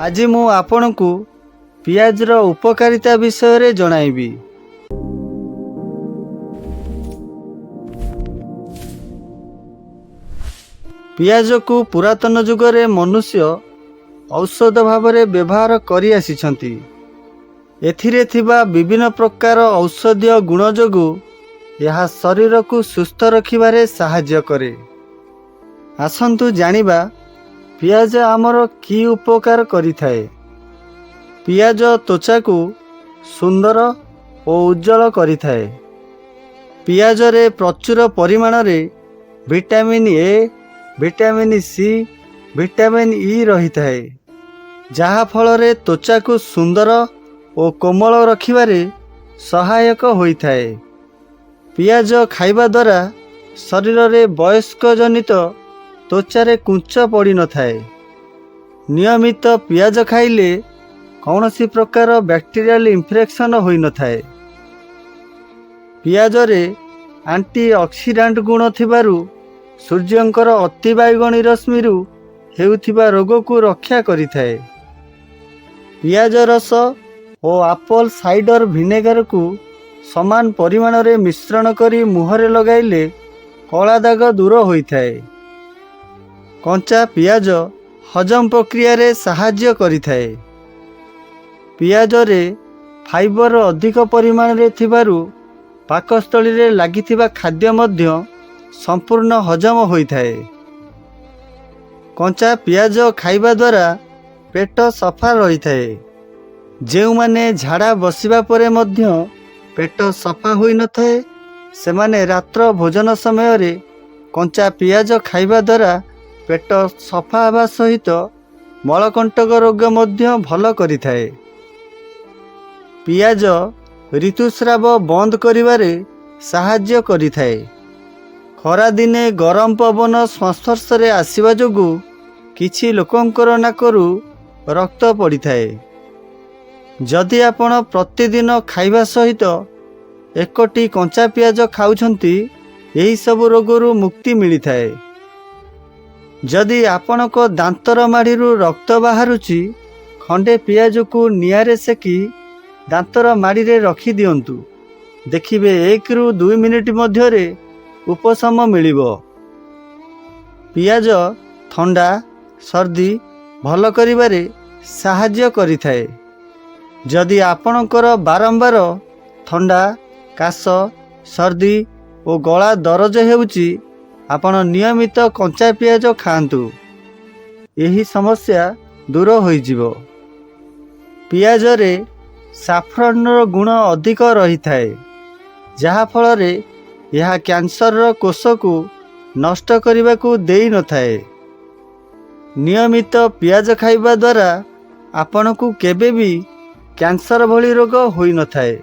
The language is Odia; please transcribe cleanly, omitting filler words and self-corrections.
ଆଜି ମୁଁ ଆପଣଙ୍କୁ ପିଆଜର ଉପକାରିତା ବିଷୟରେ ଜଣାଇବି। ପିଆଜକୁ ପୁରାତନ ଯୁଗରେ ମନୁଷ୍ୟ ଔଷଧ ଭାବରେ ବ୍ୟବହାର କରି ଆସିଛନ୍ତି। ଏଥିରେ ଥିବା ବିଭିନ୍ନ ପ୍ରକାର ଔଷଧୀୟ ଗୁଣ ଯୋଗୁଁ ଏହା ଶରୀରକୁ ସୁସ୍ଥ ରଖିବାରେ ସାହାଯ୍ୟ କରେ। ଆସନ୍ତୁ ଜାଣିବା ପିଆଜ ଆମର କି ଉପକାର କରିଥାଏ। ପିଆଜ ତ୍ୱଚାକୁ ସୁନ୍ଦର ଓ ଉଜ୍ଜଳ କରିଥାଏ। ପିଆଜରେ ପ୍ରଚୁର ପରିମାଣରେ vitamin A, vitamin C, vitamin E ରହିଥାଏ, ଯାହା ଫଳରେ ତ୍ୱଚାକୁ ସୁନ୍ଦର ଓ କୋମଳ ରଖିବାରେ ସହାୟକ ହୋଇଥାଏ। ପିଆଜ ଖାଇବା ଦ୍ୱାରା ଶରୀରରେ ବୟସ୍କ ଜନିତ ତ୍ୱଚାରେ କୁଞ୍ଚ ପଡ଼ିନଥାଏ। ନିୟମିତ ପିଆଜ ଖାଇଲେ କୌଣସି ପ୍ରକାର ବ୍ୟାକ୍ଟେରିଆଲ ଇନଫେକ୍ସନ୍ ହୋଇନଥାଏ। ପିଆଜରେ ଆଣ୍ଟି ଅକ୍ସିଡାଣ୍ଟ ଗୁଣ ଥିବାରୁ ସୂର୍ଯ୍ୟଙ୍କର ଅତିବାଇଗଣୀ ରଶ୍ମିରୁ ହେଉଥିବା ରୋଗକୁ ରକ୍ଷା କରିଥାଏ। ପିଆଜ ରସ ଓ ଆପଲ ସାଇଡର ଭିନେଗାରକୁ ସମାନ ପରିମାଣରେ ମିଶ୍ରଣ କରି ମୁହଁରେ ଲଗାଇଲେ କଳା ଦାଗ ଦୂର ହୋଇଥାଏ। କଞ୍ଚା ପିଆଜ ହଜମ ପ୍ରକ୍ରିୟାରେ ସାହାଯ୍ୟ କରିଥାଏ। ପିଆଜରେ ଫାଇବର ଅଧିକ ପରିମାଣରେ ଥିବାରୁ ପାକସ୍ଥଳୀରେ ଲାଗିଥିବା ଖାଦ୍ୟ ମଧ୍ୟ ସମ୍ପୂର୍ଣ୍ଣ ହଜମ ହୋଇଥାଏ। କଞ୍ଚା ପିଆଜ ଖାଇବା ଦ୍ୱାରା ପେଟ ସଫା ରହିଥାଏ। ଯେଉଁମାନେ ଝାଡ଼ା ବସିବା ପରେ ମଧ୍ୟ ପେଟ ସଫା ହୋଇନଥାଏ, ସେମାନେ ରାତ୍ର ଭୋଜନ ସମୟରେ କଞ୍ଚା ପିଆଜ ଖାଇବା ଦ୍ୱାରା ପେଟ ସଫା ହେବା ସହିତ ମଳକଣ୍ଟକ ରୋଗ ମଧ୍ୟ ଭଲ କରିଥାଏ। ପିଆଜ ଋତୁସ୍ରାବ ବନ୍ଦ କରିବାରେ ସାହାଯ୍ୟ କରିଥାଏ। ଖରାଦିନେ ଗରମ ପବନ ସଂସ୍ପର୍ଶରେ ଆସିବା ଯୋଗୁଁ କିଛି ଲୋକଙ୍କର ନାକରୁ ରକ୍ତ ପଡ଼ିଥାଏ। ଯଦି ଆପଣ ପ୍ରତିଦିନ ଖାଇବା ସହିତ ଏକଟି କଞ୍ଚା ପିଆଜ ଖାଉଛନ୍ତି, ଏହିସବୁ ରୋଗରୁ ମୁକ୍ତି ମିଳିଥାଏ। ଯଦି ଆପଣଙ୍କ ଦାନ୍ତର ମାଢ଼ିରୁ ରକ୍ତ ବାହାରୁଛି, ଖଣ୍ଡେ ପିଆଜକୁ ନିଆଁରେ ସେକି ଦାନ୍ତର ମାଢ଼ିରେ ରଖିଦିଅନ୍ତୁ। ଦେଖିବେ 1ରୁ 2 ମିନିଟ୍ ମଧ୍ୟରେ ଉପଶମ ମିଳିବ। ପିଆଜ ଥଣ୍ଡା, ସର୍ଦ୍ଦି ଭଲ କରିବାରେ ସାହାଯ୍ୟ କରିଥାଏ। ଯଦି ଆପଣଙ୍କର ବାରମ୍ବାର ଥଣ୍ଡା, କାଶ, ସର୍ଦ୍ଦି ଓ ଗଳା ଦରଜ ହେଉଛି, ଆପଣ ନିୟମିତ କଞ୍ଚା ପିଆଜ ଖାଆନ୍ତୁ। ଏହି ସମସ୍ୟା ଦୂର ହୋଇଯିବ। ପିଆଜରେ ସାଫ୍ରନର ଗୁଣ ଅଧିକ ରହିଥାଏ, ଯାହାଫଳରେ ଏହା କ୍ୟାନ୍ସରର କୋଷକୁ ନଷ୍ଟ କରିବାକୁ ଦେଇନଥାଏ। ନିୟମିତ ପିଆଜ ଖାଇବା ଦ୍ୱାରା ଆପଣଙ୍କୁ କେବେ ବି କ୍ୟାନ୍ସର ଭଳି ରୋଗ ହୋଇନଥାଏ।